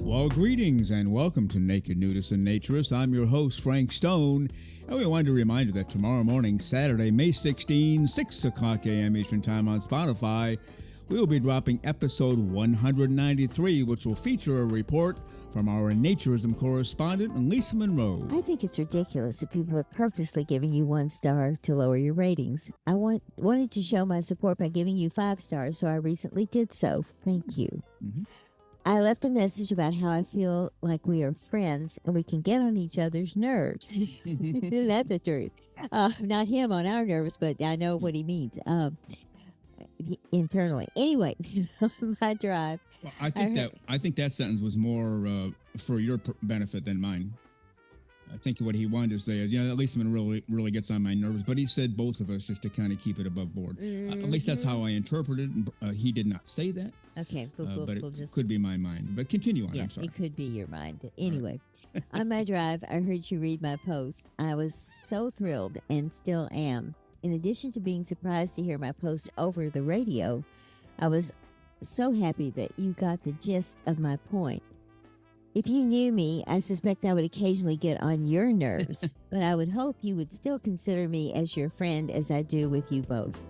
Well, greetings and welcome to Naked Nudists and Naturists. I'm your host, Frank Stone, and we wanted to remind you that tomorrow morning, Saturday, May 16, 6 o'clock a.m. Eastern Time on Spotify, we will be dropping episode 193, which will feature a report from our naturism correspondent, Lisa Monroe. I think it's ridiculous that people are purposely giving you 1 star to lower your ratings. I wanted to show my support by giving you 5 stars, so I recently did so. Thank you. Mm-hmm. I left a message about how I feel like we are friends and we can get on each other's nerves. That's the truth. Not him on our nerves, but I know what he means internally. Anyway, my drive. Well, I think that sentence was more for your benefit than mine. I think what he wanted to say is, at least really gets on my nerves. But he said both of us just to kind of keep it above board. Mm-hmm. At least that's how I interpreted it. He did not say that. Okay, but it could be my mind. But continue on. Yeah, I'm sorry. It could be your mind. Anyway, on my drive, I heard you read my post. I was so thrilled and still am. In addition to being surprised to hear my post over the radio, I was so happy that you got the gist of my point. If you knew me, I suspect I would occasionally get on your nerves, but I would hope you would still consider me as your friend as I do with you both.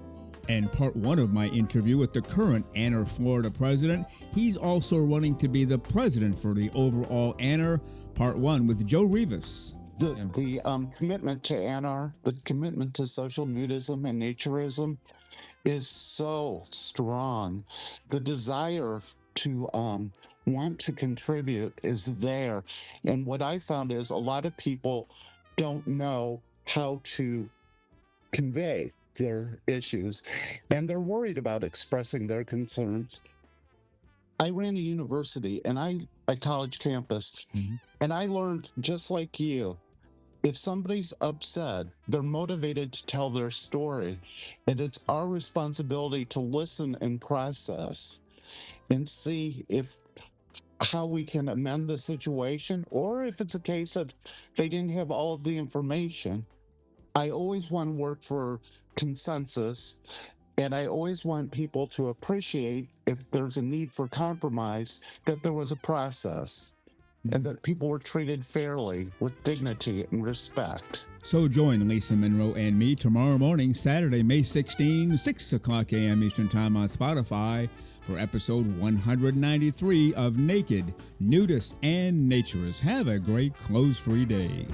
And part 1 of my interview with the current AANR Florida president, he's also running to be the president for the overall AANR, part 1 with Joe Rives. The commitment to AANR, the commitment to social nudism and naturism is so strong. The desire to want to contribute is there. And what I found is a lot of people don't know how to convey their issues, and they're worried about expressing their concerns. I ran a university and a college campus, and I learned just like you. If somebody's upset, they're motivated to tell their story, and it's our responsibility to listen and process and see how we can amend the situation, or if it's a case of they didn't have all of the information. I always want to work for consensus, and I always want people to appreciate, if there's a need for compromise, that there was a process and that people were treated fairly with dignity and respect. So join Lisa Monroe and me tomorrow morning, Saturday, May 16, 6 o'clock a.m. Eastern Time on Spotify for episode 193 of Naked, Nudists, and Naturists. Have a great clothes-free day.